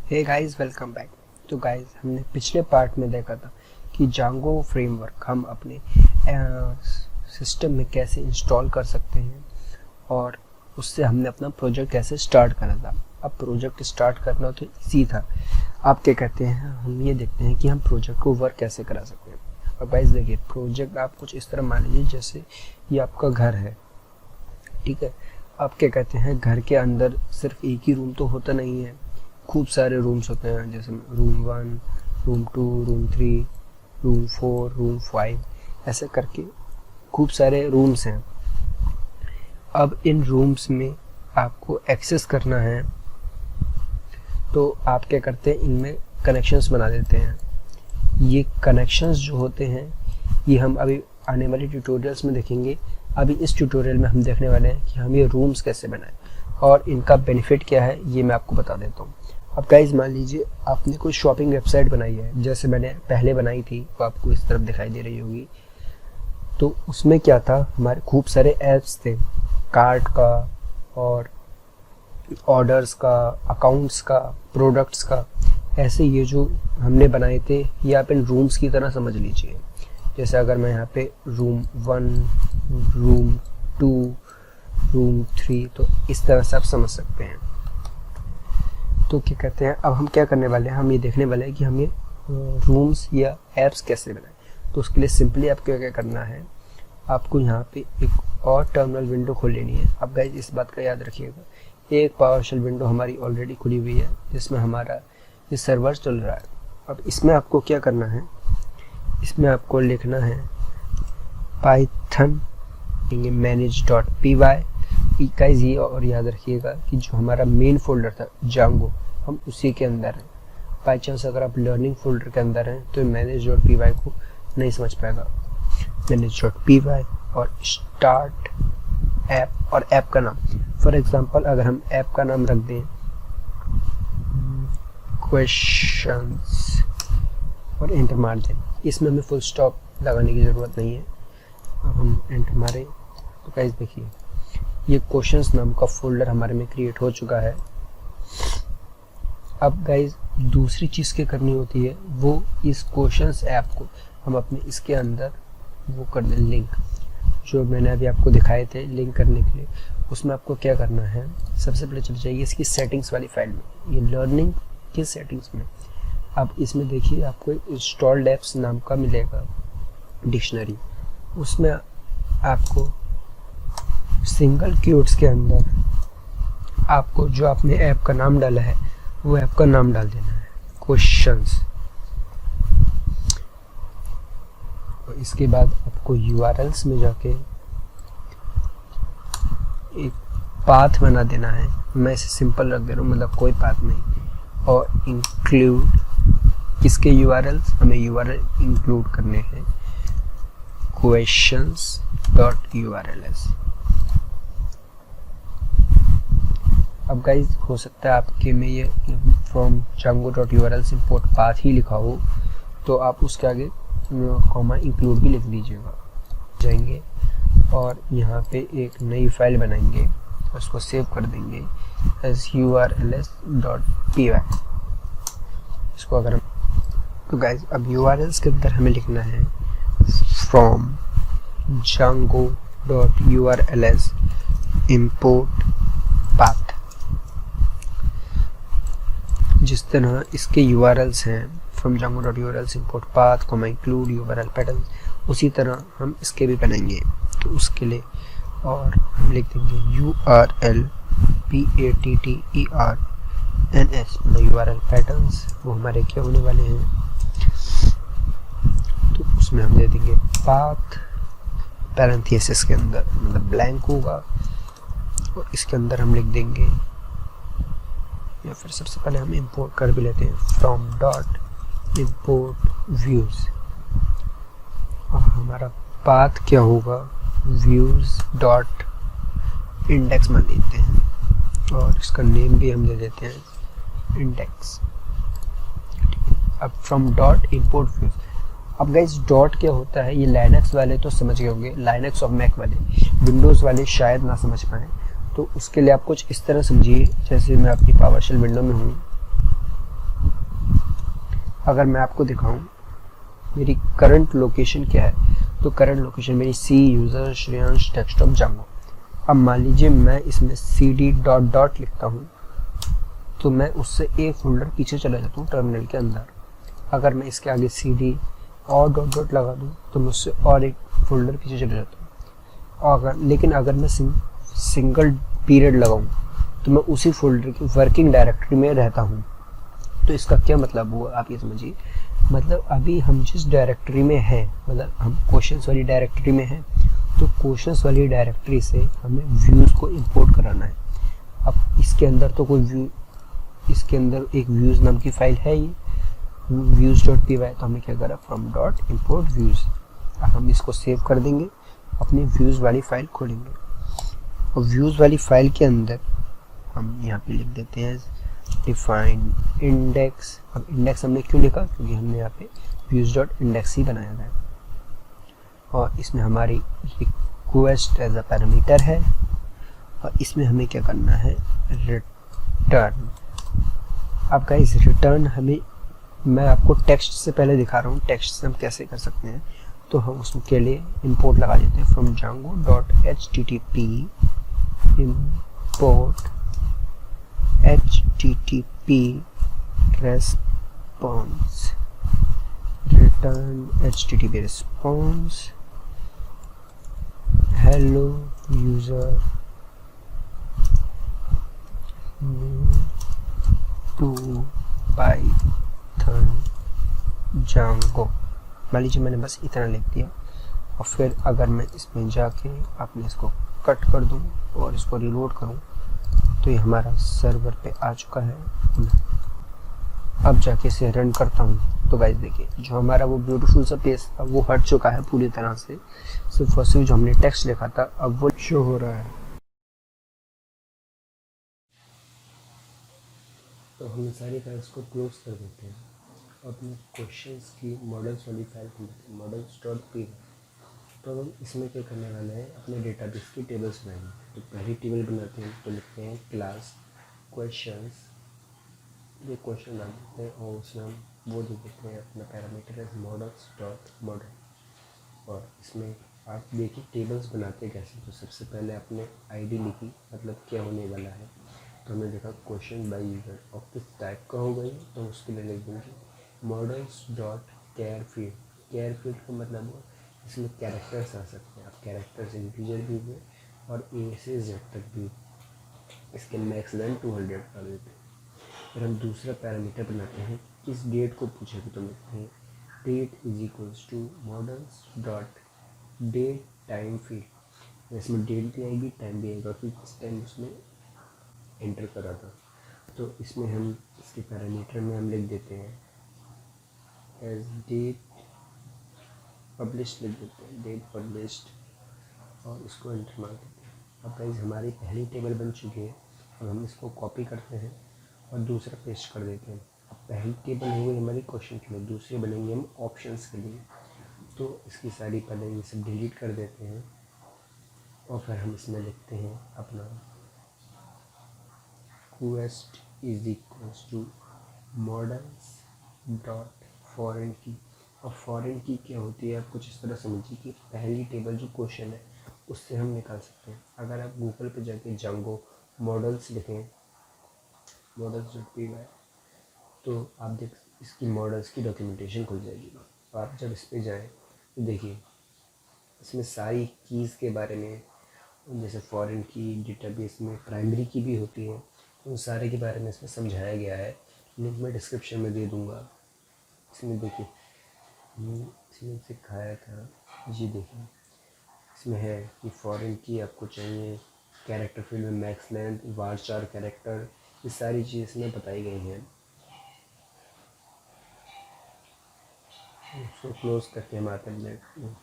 हे guys, welcome back. तो guys, हमने पिछले पार्ट में देखा था कि जांगो फ्रेमवर्क हम अपने सिस्टम में कैसे इंस्टॉल कर सकते हैं और उससे हमने अपना प्रोजेक्ट कैसे स्टार्ट करा था। अब प्रोजेक्ट स्टार्ट करना तो इजी था। आप क्या कहते हैं, हम ये देखते हैं कि हम प्रोजेक्ट को वर्क कैसे करा सकते हैं। और गाइस देखिए, प्रोजेक्ट आप कुछ इस तरह मान लीजिए जैसे ये आपका घर है, ठीक है। आप क्या कहते हैं, घर के अंदर सिर्फ एक ही रूम तो होता नहीं है, खूब सारे रूम्स होते हैं, जैसे room 1, room 2, room 3, room 4, room 5, ऐसे करके खूब सारे रूम्स हैं। अब इन रूम्स में आपको एक्सेस करना है तो आप क्या करते हैं, इनमें कनेक्शंस बना देते हैं। ये कनेक्शंस जो होते हैं ये हम अभी आने वाले ट्यूटोरियल्स में देखेंगे। अभी इस ट्यूटोरियल में हम देखने वाले हैं कि हम ये रूम्स कैसे बनाएं और इनका बेनिफिट क्या है, ये मैं आपको बता देता हूँ। अब गाइस मान लीजिए आपने कोई शॉपिंग वेबसाइट बनाई है, जैसे मैंने पहले बनाई थी, वो आपको इस तरफ दिखाई दे रही होगी। तो उसमें क्या था, हमारे खूब सारे ऐप्स थे, कार्ट का और ऑर्डर्स का, अकाउंट्स का, प्रोडक्ट्स का। ऐसे ये जो हमने बनाए थे ये आप इन रूम्स की तरह समझ लीजिए। जैसे अगर मैं यहाँ पे रूम 1, रूम 2, रूम 3, तो इस तरह से आप समझ सकते हैं। तो क्या कहते हैं, अब हम क्या करने वाले हैं, हम ये देखने वाले हैं कि हम ये रूम्स या ऐप्स कैसे बनाएं। तो उसके लिए सिंपली आपको क्या करना है, आपको यहाँ पे एक और टर्मिनल विंडो खोल लेनी है। अब गाइस इस बात का याद रखिएगा, एक पावरशेल विंडो हमारी ऑलरेडी खुली हुई है जिसमें हमारा ये सर्वर चल रहा है। अब इसमें आपको क्या करना है, इसमें आपको लिखना है पाइथन manage.py। गाइस ये और याद रखिएगा कि जो हमारा मेन फोल्डर था जांगो, हम उसी के अंदर हैं। बाई चांस अगर आप लर्निंग फोल्डर के अंदर हैं तो manage.py को नहीं समझ पाएगा। manage.py और स्टार्ट ऐप और ऐप का नाम, फॉर एग्जांपल अगर हम ऐप का नाम रख दें क्वेश्चंस और एंटर मार दें, इसमें हमें फुल स्टॉप लगाने की ज़रूरत नहीं है। अब हम एंटर मारें तो गाइस देखिए ये क्वेश्चंस नाम का फोल्डर हमारे में क्रिएट हो चुका है। अब गाइस दूसरी चीज़ क्या करनी होती है, वो इस क्वेश्चंस ऐप को हम अपने इसके अंदर वो कर दें, लिंक जो मैंने अभी आपको दिखाए थे लिंक करने के लिए। उसमें आपको क्या करना है, सबसे पहले चले जाइए इसकी सेटिंग्स वाली फाइल में, ये लर्निंग की सेटिंग्स में। अब इसमें देखिए आपको इंस्टॉल्ड ऐप्स नाम का मिलेगा डिक्शनरी। उसमें आपको सिंगल क्यूट्स के अंदर आपको जो आपने ऐप का नाम डाला है वो ऐप का नाम डाल देना है, क्वेश्चंस। और इसके बाद आपको यूआरएल्स में जाके एक पाथ बना देना है। मैं इसे सिंपल रख दे रहा हूँ, मतलब कोई पाथ नहीं। और इंक्लूड किसके यूआरएल्स, हमें यूआरएल इंक्लूड करने हैं questions.urls। अब गाइज हो सकता है आपके में ये फ्रॉम django.urls import पाथ ही लिखा हो, तो आप उसके आगे कॉमा इंक्लूड भी लिख दीजिएगा। जाएंगे और यहाँ पे एक नई फाइल बनाएंगे, उसको सेव कर देंगे as urls.py। इसको अगर हम, तो गाइज अब urls के अंदर हमें लिखना है from django.urls import path। जिस तरह इसके URLs हैं from django.urls import path, include URL patterns, उसी तरह हम इसके भी बनाएंगे। तो उसके लिए और हम लिख देंगे URL PATTERNS, मतलब URL patterns, वो हमारे क्या होने वाले हैं, तो उसमें हम दे देंगे पाथ पैरेंथेसिस के अंदर, मतलब ब्लैंक होगा, और इसके अंदर हम लिख देंगे, या फिर सबसे पहले हम इंपोर्ट कर भी लेते हैं फ्रॉम डॉट इंपोर्ट व्यूज। और हमारा पाथ क्या होगा, व्यूज डॉट इंडेक्स मान लेते हैं, और इसका नेम भी हम दे देते हैं इंडेक्स। अब फ्रॉम डॉट इंपोर्ट व्यूज। अब गाइस डॉट क्या होता है, ये लाइनक्स वाले तो समझ गए होंगे, लाइनक्स और मैक वाले, विंडोज़ वाले शायद ना समझ पाएँ। तो उसके लिए आप कुछ इस तरह समझिए, जैसे मैं अपनी पावरशेल विंडो में हूँ, अगर मैं आपको दिखाऊं मेरी करंट लोकेशन क्या है, तो करंट लोकेशन मेरी सी यूज़र श्रेयांश डेस्कटॉप जांगो। अब मान लीजिए मैं इसमें cd डॉट डॉट लिखता हूँ तो मैं उससे एक फोल्डर पीछे चला जाता हूँ टर्मिनल के अंदर। अगर मैं इसके आगे cd और डॉट डॉट लगा दूँ तो मैं उससे और एक फोल्डर पीछे चले जाता हूँ। लेकिन अगर मैं सिंगल पीरियड लगाऊँ तो मैं उसी फोल्डर की वर्किंग डायरेक्टरी में रहता हूँ। तो इसका क्या मतलब हुआ आप ये समझिए, मतलब अभी हम जिस डायरेक्टरी में हैं, मतलब हम क्वेश्चंस वाली डायरेक्टरी में हैं, तो क्वेश्चंस वाली डायरेक्टरी से हमें व्यूज़ को इंपोर्ट कराना है। अब इसके अंदर तो कोई व्यू, इसके अंदर एक व्यूज़ नाम की फाइल है ही, व्यूज़ डॉट पी वाई, तो हमने क्या करा फ्रॉम डॉट इम्पोर्ट व्यूज़। अब हम इसको सेव कर देंगे, अपनी व्यूज़ वाली फाइल खोलेंगे और व्यूज़ वाली फाइल के अंदर हम यहाँ पे लिख देते हैं डिफाइन इंडेक्स। अब इंडेक्स हमने क्यों लिखा, क्योंकि हमने यहाँ पे व्यूज़ डॉट इंडेक्स ही बनाया है और इसमें हमारी रिक्वेस्ट एज अ पैरामीटर है और इसमें हमें क्या करना है रिटर्न। अब गाइस रिटर्न हमें, मैं आपको टेक्स्ट से पहले दिखा रहा हूँ टेक्स्ट से हम कैसे कर सकते हैं। तो हम उसके लिए इंपोर्ट लगा देते हैं from Django dot http import http response return http response hello user to python django। मान लीजिए मैंने बस इतना लिख दिया और फिर अगर मैं इसमें जाके अपने इसको कट कर दूं और इसको रिलोड करूं तो ये हमारा सर्वर पे आ चुका है। अब जाके इसे रन करता हूं तो गाइस देखिए जो हमारा वो ब्यूटीफुल सा पेज था वो हट चुका है पूरी तरह से। सिर्फ और सिर्फ जो हमने टेक्स्ट लिखा था अब वो शो हो रहा है। तो हम सारी फाइल्स को क्लोज कर देते हैं और अपने क्वेश्चंस की मॉडल्स वाली फाइल खोलते हैं मॉडल्स डॉट पी। तो हम इसमें क्या करने वाले हैं, अपने डेटाबेस की टेबल्स बनाएंगे। तो पहली टेबल बनाते हैं तो लिखते हैं क्लास क्वेश्चंस, ये क्वेश्चन डाल देते हैं और उसमें हम वो दे देते हैं अपना पैरामीटर है मॉडल्स डॉट मॉडल। और इसमें आप देखिए टेबल्स बनाते कैसे। तो सबसे पहले आपने आईडी लिखी, मतलब क्या होने वाला है। तो हमने देखा क्वेश्चन बाय यूज़र और किस टाइप का होगा ये, तो उसके लिए लिख देंगे models dot care field. Care field का मतलब हो इसमें कैरेक्टर्स आ सकते हैं। आप कैरेक्टर्स इंटीजर भी हुए और ए से जेड तक भी। इसके मैक्स लेंथ 200 कर देते हैं। फिर हम दूसरा पैरामीटर बनाते हैं, किस डेट को पूछेगा तो लिखते हैं date is equals to models dot date time field. इसमें डेट भी आएगी टाइम भी आएगा क्योंकि किस टाइम उसमें एंटर करा था। तो इसमें हम इसके पैरामीटर में हम लिख देते हैं एज डेट पब्लिश लिख देते हैं, डेट पब्लिश्ड और इसको एंटर मार देते हैं। अब गाइस हमारी पहली टेबल बन चुकी है। अब हम इसको कॉपी करते हैं और दूसरा पेस्ट कर देते हैं। अब पहली टेबल हो गई हमारी क्वेश्चन के लिए, दूसरी बनेंगे हम ऑप्शंस के लिए। तो इसकी सारी पहले ये सब डिलीट कर देते हैं और फिर हम इसमें लिखते हैं अपना quest is equals to models dot foreign key. और फॉरेन की क्या होती है आप कुछ इस तरह समझिए कि पहली टेबल जो क्वेश्चन है उससे हम निकाल सकते हैं। अगर आप गूगल पे जाके जांगो मॉडल्स लिखें मॉडल्स डॉट पी वाई तो आप देख इसकी मॉडल्स की डॉक्यूमेंटेशन खुल जाएगी। तो आप जब इस पर जाएँ तो देखिए इसमें सारी कीज़ के बारे में, जैसे फॉरेन की डेटाबेस में प्राइमरी की भी होती है, उन सारे के बारे में इसमें समझाया गया है। लिंक मैं डिस्क्रिप्शन में दे दूँगा। इसमें देखिए इसमें सिखाया था, ये देखिए इसमें है कि फॉरेन की आपको चाहिए कैरेक्टर फील्ड में मैक्स लेंथ वार 4 कैरेक्टर, ये सारी चीज़ इसमें बताई गई हैं। उसको क्लोज करके हम आते हैं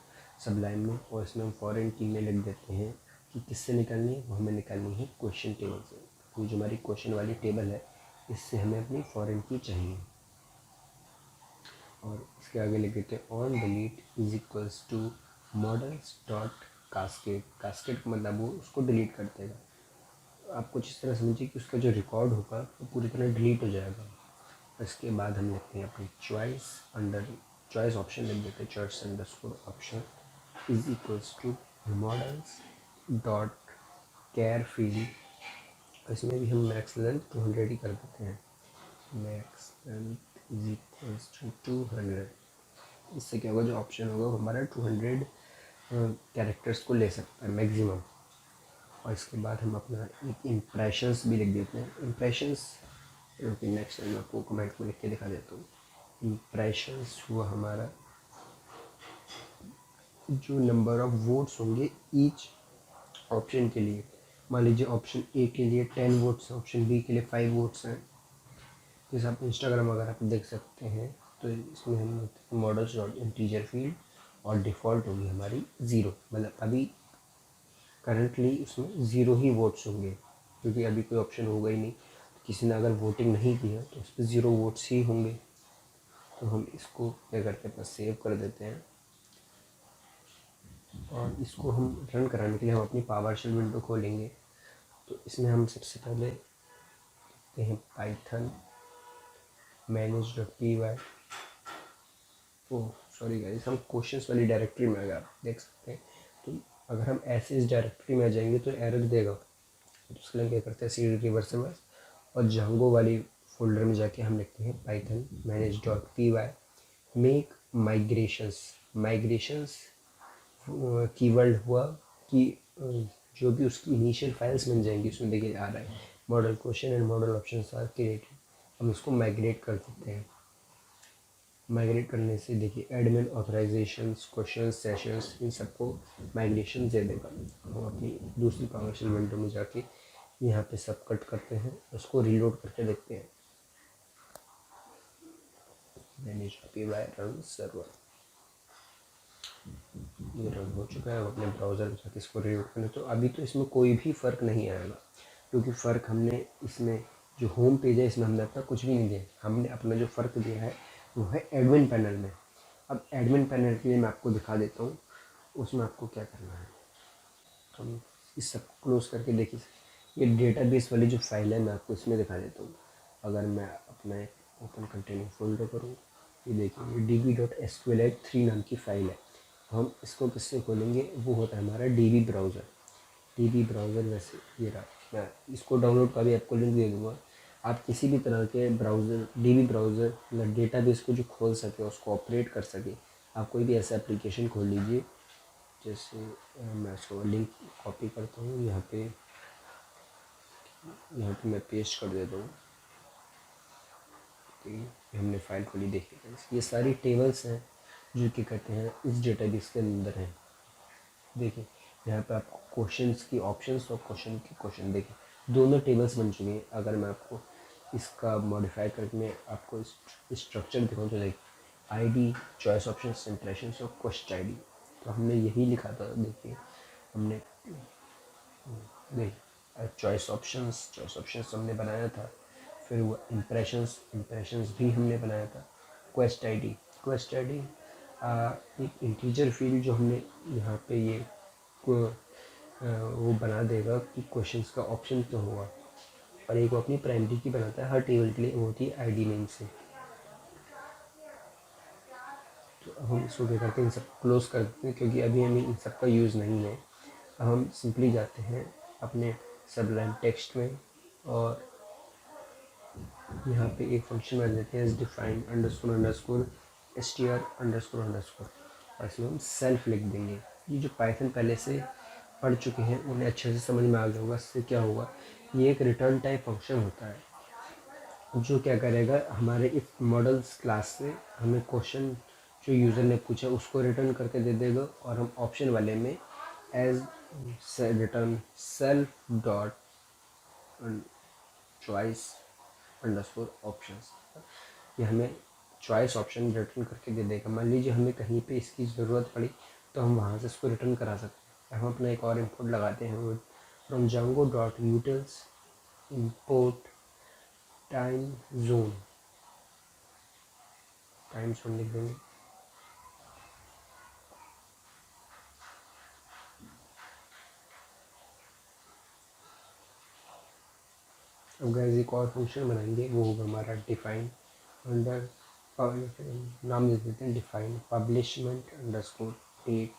सबलाइन में और इसमें हम फॉरेन की में लिख देते हैं कि किससे निकालनी है, वो हमें निकालनी है क्वेश्चन टेबल से। ये जो हमारी क्वेश्चन वाली टेबल है इससे हमें अपनी फॉरेन की चाहिए। और इसके आगे लिख देते हैं on delete is equals to models dot cascade. Cascade का मतलब वो उसको डिलीट कर देगा। आप कुछ इस तरह समझिए कि उसका जो रिकॉर्ड होगा वो पूरी तरह डिलीट हो जाएगा। इसके बाद हम लिखते हैं अपनी चॉइस ऑप्शन लिख देते हैं, choice underscore option is equals to models dot char field. इसमें भी हम मैक्स लेंथ 200 ही कर देते हैं, max length is equals to 200। इससे क्या होगा, जो ऑप्शन होगा वो हमारा 200 कैरेक्टर्स को ले सकता है मैक्सिमम। और इसके बाद हम अपना एक इम्प्रेशंस भी लिख देते हैं, इम्प्रेशंस क्योंकि नेक्स्ट टाइम आपको कमेंट में लिख के दिखा देता हूँ। इम्प्रेशंस हुआ हमारा जो नंबर ऑफ वोट्स होंगे ईच ऑप्शन के लिए। मान लीजिए ऑप्शन ए के लिए 10 वोट्स हैं, ऑप्शन बी के लिए 5 वोट्स हैं। जैसे आप इंस्टाग्राम अगर आप देख सकते हैं तो इसमें हम मॉडल्स डॉट इंटीजर फील्ड और डिफ़ॉल्ट होगी हमारी 0, मतलब अभी करंटली उसमें 0 ही वोट्स होंगे क्योंकि अभी कोई ऑप्शन होगा ही नहीं। किसी ने अगर वोटिंग नहीं किया तो उस पर 0 वोट्स ही होंगे। तो हम इसको क्या करते हैं, अपना सेव कर देते हैं और इसको हम रन कराने के लिए हम अपनी पावरशेल विंडो खोलेंगे। तो इसमें हम सबसे पहले देखते हैं Python manage.py। Oh sorry guys, हम क्वेश्चंस वाली डायरेक्टरी में अगर आप देख सकते हैं तो अगर हम ऐसे इस डायरेक्टरी में आ जाएंगे तो एरर देगा। तो उसके लिए क्या करते हैं, cd रिवर्सेबल और जांगो वाली फोल्डर में जाके हम लिखते हैं Python manage.py make migrations keyword हुआ कि जो भी उसकी इनिशियल फाइल्स बन जाएंगी उसमें देखिए आ रहा है model question and model option are created. हम इसको माइग्रेट कर देते हैं। माइग्रेट करने से देखिए एडमिन ऑथराइजेशंस क्वेश्चन सेशंस इन सबको माइग्रेशन दे देगा। हम अपनी दूसरी पावरशेल विंडो में जाके यहाँ पे सब कट करते हैं, उसको रीलोड करके देखते हैं। manage.py रन सर्वर, ये रन हो चुका है। अपने ब्राउज़र में जाके इसको रीलोड करें तो अभी तो इसमें कोई भी फ़र्क नहीं आएगा क्योंकि फ़र्क हमने इसमें जो होम पेज है इसमें हमने अपना कुछ भी नहीं दिया। हमने अपना जो फ़र्क दिया है वो है एडमिन पैनल में। अब एडमिन पैनल के लिए मैं आपको दिखा देता हूँ, उसमें आपको क्या करना है। हम इस सब क्लोज करके देखिए, ये डेटाबेस वाली जो फाइल है मैं आपको इसमें दिखा देता हूँ। अगर मैं अपना एक ओपन कंटेनर फोल्डर करूँ, ये देखिए ये db.sqlite3 नाम की फ़ाइल है। हम इसको किससे खोलेंगे, वो होता है हमारा db ब्राउज़र। वैसे ये रहा, मैं इसको डाउनलोड का भी आपको लिंक दे दूँगा। आप किसी भी तरह के ब्राउज़र db ब्राउज़र मतलब डेटाबेस को जो खोल सके उसको ऑपरेट कर सके, आप कोई भी ऐसा एप्लीकेशन खोल लीजिए। जैसे मैं इसको लिंक कॉपी करता हूँ, यहाँ पे मैं पेस्ट कर देता हूँ। तो हमने फाइल खोली, देखिए ये सारी टेबल्स हैं जो कि कहते हैं इस डेटाबेस के अंदर हैं। देखिए यहाँ पे आपको क्वेश्चंस की ऑप्शंस और क्वेश्चन की क्वेश्चन देखिए दोनों टेबल्स बन चुके हैं। अगर मैं आपको इसका मॉडिफाई करके मैं आपको स्ट्रक्चर दिखाऊँ तो देखिए आईडी, चॉइस ऑप्शंस, इंप्रेशंस और क्वेश्चन आईडी। तो हमने यही लिखा था, देखिए हमने देखिए चॉइस ऑप्शंस हमने बनाया था। फिर वो इम्प्रेशंस भी हमने बनाया था। क्वेस्ट आईडी एक इंटीजर फील्ड जो हमने यहाँ पे ये वो बना देगा कि क्वेश्चंस का ऑप्शन क्या होगा। और एक वो अपनी प्राइमरी की बनाता है हर टेबल के लिए, वो होती है आईडी नेम से। तो अब हम इसको क्या करते हैं, इन सब क्लोज कर देते हैं क्योंकि अभी हमें इन सब का यूज़ नहीं है। अब हम सिंपली जाते हैं अपने सबलाइन टेक्स्ट में और यहाँ पे एक फंक्शन बना देते हैं डिफाइन अंडरस्कोर str__, और इसमें हम सेल्फ लिख देंगे। ये जो पाइथन पहले से पढ़ चुके हैं उन्हें अच्छे से समझ में आ गया होगा। इससे क्या होगा, ये एक रिटर्न टाइप फंक्शन होता है जो क्या करेगा, हमारे इस मॉडल्स क्लास से हमें क्वेश्चन जो यूज़र ने पूछा उसको रिटर्न करके दे देगा और हम ऑप्शन वाले में as return self dot choice underscore options, ये हमें चॉइस ऑप्शन रिटर्न करके दे देगा। मान लीजिए हमें कहीं पे इसकी ज़रूरत पड़ी तो हम वहाँ से इसको रिटर्न करा सकते हैं। हम अपना एक और इंपोर्ट लगाते हैं from Django dot utils import time zone लिख देंगे। अब गाइस एक और फंक्शन बनाएंगे, वो होगा हमारा डिफाइन अंडर नाम दे देते हैं डिफाइन पब्लिशमेंट अंडरस्कोर डेट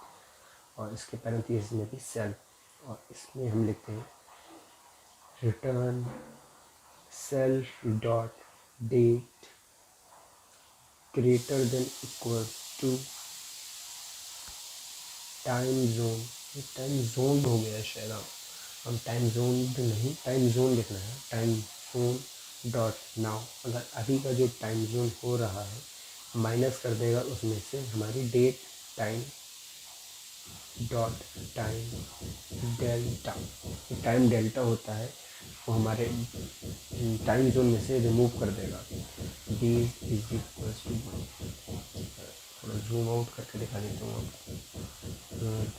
और इसके पैरेंथेसिस में भी सेल्फ और इसमें हम लिखते हैं return self dot date greater than equal to time zone. ये टाइम जोन हो गया शायद, हम टाइम जोन नहीं टाइम जोन लिखना है। टाइम जोन डॉट नाउ, अगर अभी का जो टाइम जोन हो रहा है माइनस कर देगा उसमें से हमारी date time dot time delta. Time delta होता है वो हमारे टाइम जोन में से रिमूव कर देगा। डी इज इक्वल टू, थोड़ा जूम आउट करके दिखा देता हूँ आपको।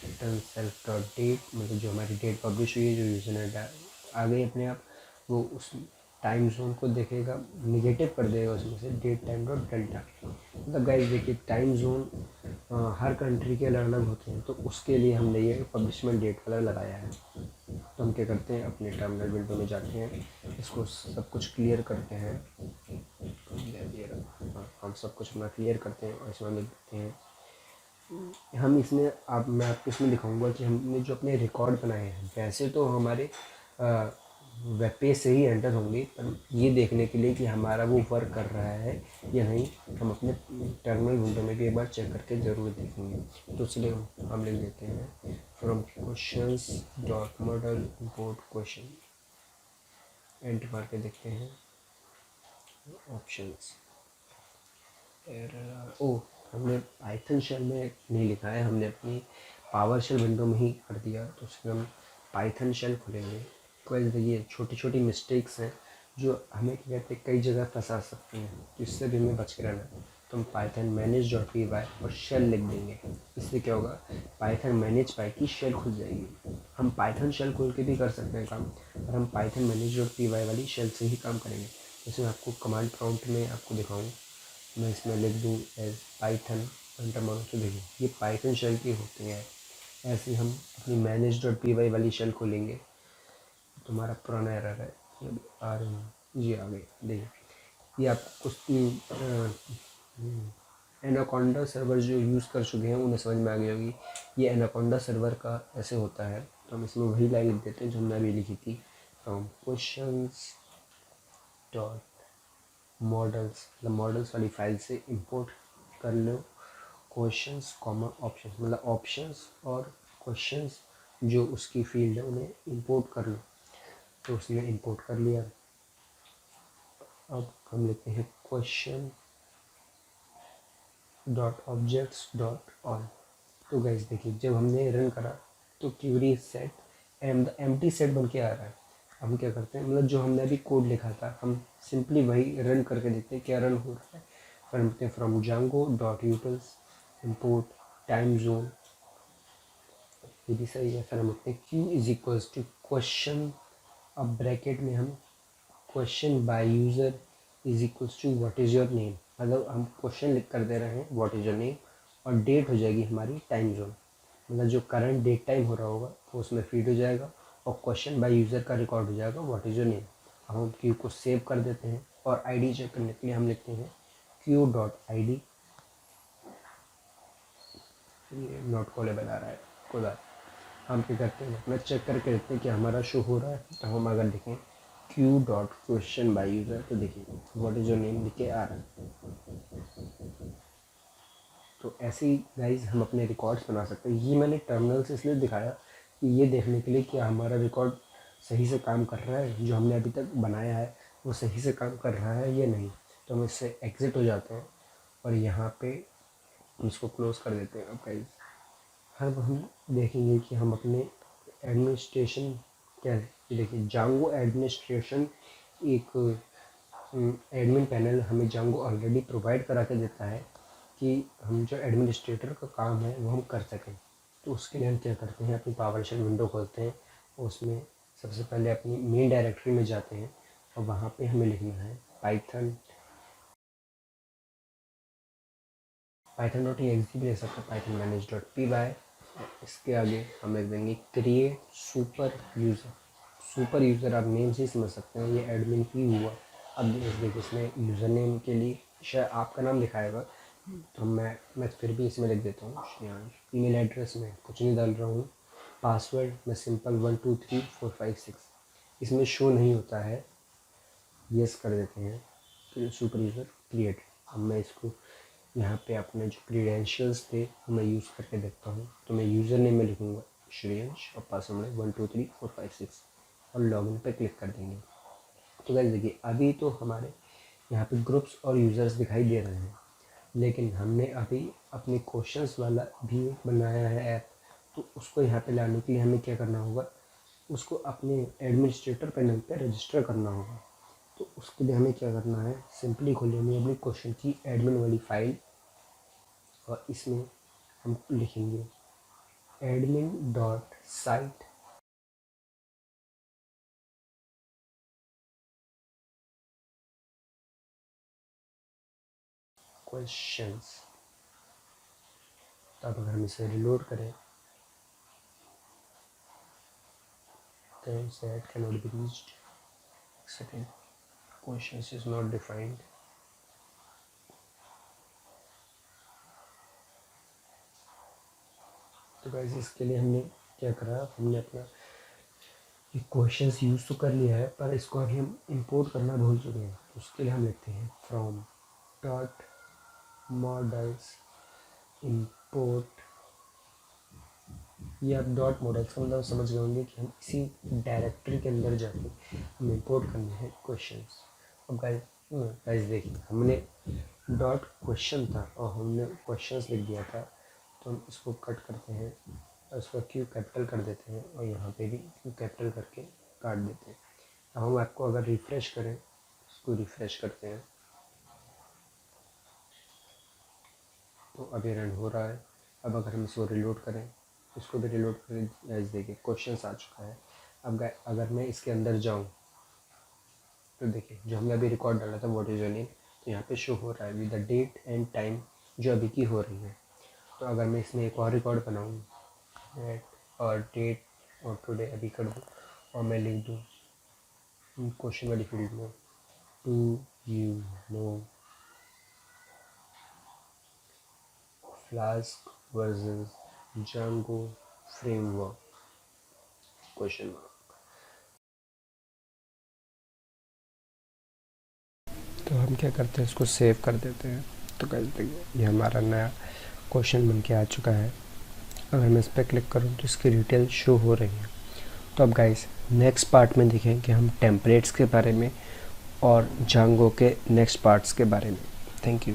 रिटर्न सेल्फ डॉट डेट, मतलब जो हमारी डेट पब्लिश हुई है, जो यूज़र ने आ गई अपने आप, वो उस टाइम जोन को देखेगा, निगेटिव कर देगा उसमें से डेट टाइम डॉट डेल्टा। मतलब गाइस देखिए टाइम जोन हर कंट्री के अलग अलग होते हैं, तो उसके लिए हमने ये पब्लिशमेंट डेट वाला लगाया है। तो हम क्या करते हैं, अपने टर्मिनल विंडो में जाते हैं, इसको सब कुछ क्लियर करते हैं। हम सब कुछ अपना क्लियर करते हैं और इसमें लिख देते हैं हम इसमें आप मैं आपको इसमें दिखाऊंगा कि हमने जो अपने रिकॉर्ड बनाए हैं वैसे तो हमारे वेब पेज से ही एंटर होंगे, पर ये देखने के लिए कि हमारा वो वर्क कर रहा है या नहीं, हम अपने टर्मिनल विंडो में भी एक बार चेक करके ज़रूर देखेंगे। तो चलिए हम लिख देते हैं from questions dot model import question, enter मार के देखते हैं ऑप्शंस। ओ, हमने पाइथन शेल में नहीं लिखा है, हमने अपनी पावर शेल विंडो में ही कर दिया। तो उसमें हम पाइथन शेल खोलेंगे। तो ये छोटी छोटी मिस्टेक्स हैं जो हमें क्या कहते हैं कई जगह फंसा सकती हैं, तो इससे भी हमें बच के रहना है। तो हम Python manage dot P Y और शेल लिख देंगे। इससे क्या होगा, पाइथन मैनेज पाई की शेल खुल जाएगी। हम पाइथन शेल खोल के भी कर सकते हैं काम, और हम Python manage dot P Y वाली शेल से ही काम करेंगे। जैसे मैं आपको कमांड प्रॉम्प्ट में आपको दिखाऊँ, मैं इसमें लिख दूँ एज पाइथन, एंटर मारो तो देखिए ये पाइथन शेल की होती है। ऐसे हम अपनी मैनेज डॉट पी वाई वाली शेल खोलेंगे। तुम्हारा पुराना एरर है, ये आ रही है जी, आ गई। देखिए ये आप कुछ एनाकोंडा सर्वर जो यूज़ कर चुके हैं उन्हें समझ में आ गई होगी, ये एनाकोंडा सर्वर का ऐसे होता है। तो हम इसमें वही लाइन लिख देते हैं जो हमने अभी लिखी थी, फ्रॉम क्वेश्चंस डॉट मॉडल्स, मतलब मॉडल्स वाली फाइल से इंपोर्ट कर लो क्वेश्चंस कॉमा ऑप्शंस, मतलब ऑप्शंस और क्वेश्चंस जो उसकी फील्ड है उन्हें इंपोर्ट कर लो। तो उसने इंपोर्ट कर लिया। अब हम लिखते हैं question dot objects dot on. तो गाइस देखिए जब हमने रन करा तो क्यूरी सेट एम्प्टी सेट बन के आ रहा है। हम क्या करते हैं, मतलब जो हमने अभी कोड लिखा था हम सिंपली वही रन करके देखते हैं क्या रन हो रहा है। फिर हम लिखते हैं from Django dot utils import time zone, ये भी सही है। फिर हम लिखते हैं q is equals to question, अब ब्रैकेट में हम question by user is equals to what is your name, मतलब हम क्वेश्चन लिख कर दे रहे हैं व्हाट इज़ योर नेम, और डेट हो जाएगी हमारी टाइम जोन, मतलब जो करंट डेट टाइम हो रहा होगा वो उसमें फीड हो जाएगा, और क्वेश्चन बाय यूज़र का रिकॉर्ड हो जाएगा व्हाट इज़ योर नेम। अब हम क्यू को सेव कर देते हैं और आईडी चेक करने के लिए हम लिखते हैं क्यू डॉट आई डी, ये नॉट कॉलेबल आ रहा है खुदा। हम क्या करते हैं अपना चेक करके देखते हैं कि हमारा शो हो रहा है। तो हम अगर देखें Q dot question by user, तो देखिए व्हाट इज़ योर नेम लिख के आ रहा है। तो ऐसे ही गाइज हम अपने रिकॉर्ड्स बना सकते हैं। ये मैंने टर्मिनल से इसलिए दिखाया कि ये देखने के लिए कि हमारा रिकॉर्ड सही से काम कर रहा है, जो हमने अभी तक बनाया है वो सही से काम कर रहा है या नहीं। तो हम इससे एग्ज़िट हो जाते हैं और यहाँ पे हम इसको क्लोज़ कर देते हैं। अब गाइज हम देखेंगे कि हम अपने एडमिनिस्ट्रेशन क्या है। देखिए जांगो एडमिनिस्ट्रेशन एक एडमिन पैनल हमें जांगो ऑलरेडी प्रोवाइड करा के देता है कि हम जो एडमिनिस्ट्रेटर का काम है वो हम कर सकें। तो उसके लिए हम क्या करते हैं, अपनी पावर शेल विंडो खोलते हैं, उसमें सबसे पहले अपनी मेन डायरेक्टरी में जाते हैं और वहाँ पे हमें लिखना है पाइथन डॉट एक्स भी ले सकते हैं, Python manage dot P Y. इसके आगे हम लिख देंगे create super user. Super user आप नेम से ही समझ सकते हैं, ये एडमिन ही हुआ। अब देखिए इसमें यूज़र नेम के लिए शायद आपका नाम दिखाएगा, तो मैं फिर भी इसमें लिख देता हूँ श्रेयांश। ईमेल एड्रेस में कुछ नहीं डाल रहा हूँ, पासवर्ड मैं सिंपल 1 2 3 4 5 6 इसमें शो नहीं होता है, यस कर देते हैं, तो सुपर यूज़र क्रिएट। अब मैं इसको यहाँ पे अपने जो क्रीडेंशियल्स थे वो मैं यूज़ करके देखता हूँ। तो मैं यूज़र नेम में लिखूँगा श्रेयांश और पासवर्ड में 1 2 3 4 5 6 और लॉगिन पे क्लिक कर देंगे। तो गाइस देखिए अभी तो हमारे यहाँ पे ग्रुप्स और यूज़र्स दिखाई दे रहे हैं, लेकिन हमने अभी अपने क्वेश्चंस वाला भी बनाया है ऐप। तो उसको यहाँ पे लाने के लिए हमें क्या करना होगा, उसको अपने एडमिनिस्ट्रेटर पैनल पे रजिस्टर करना होगा। तो उसके लिए हमें क्या करना है, सिंपली खोलेंगे अपनी क्वेश्चन की एडमिन वाली फाइल और इसमें हम लिखेंगे एडमिन डॉट साइट क्वेश्चंस। तो अब अगर हम इसे रिलोड करें तो set can not be reached, second questions is not defined. तो गाइस इसके लिए हमने क्या करा, हमने अपना ये क्वेश्चंस यूज़ तो कर लिया है, पर इसको अभी हम इंपोर्ट करना भूल चुके हैं। तो उसके लिए हम लिखते हैं फ्रॉम डॉट मॉडल्स इंपोर्ट। ये आप डॉट मॉडल्स का मतलब समझ गए होंगे कि हम इसी डायरेक्टरी के अंदर जाके हम इंपोर्ट करने हैं क्वेश्चंस। अब गाइस देखिए हमने डॉट क्वेश्चन था और हमने क्वेश्चंस लिख दिया था, तो हम इसको कट करते हैं और इसको क्यू कैपिटल कर देते हैं और यहाँ पे भी क्यू कैपिटल करके काट देते हैं। अब हम आपको अगर रिफ़्रेश करें, इसको रिफ़्रेश करते हैं तो अभी रन हो रहा है। अब अगर हम इसको रिलोड करें, इसको भी रिलोड करें, गाइस देखिए क्वेश्चंस आ चुका है। अब अगर मैं इसके अंदर जाऊँ तो देखिए जो हमने अभी रिकॉर्ड डाला था व्हाट इज़ योर नेम, तो यहाँ पे शो हो रहा है with the date and time जो अभी की हो रही है। तो अगर मैं इसमें एक और रिकॉर्ड बनाऊँ और डेट और टुडे अभी कर दूँ और मैं लिख दूँ क्वेश्चन वाली फील्ड में to you know Flask versus Django framework question mark. तो हम क्या करते हैं, इसको सेव कर देते हैं। तो गाइस देखिए ये हमारा नया क्वेश्चन बन के आ चुका है। अगर मैं इस पर क्लिक करूँ तो इसकी डिटेल शो हो रही है। तो अब गाइस नेक्स्ट पार्ट में देखें कि हम टेम्पलेट्स के बारे में और जांगो के नेक्स्ट पार्ट्स के बारे में। Thank you.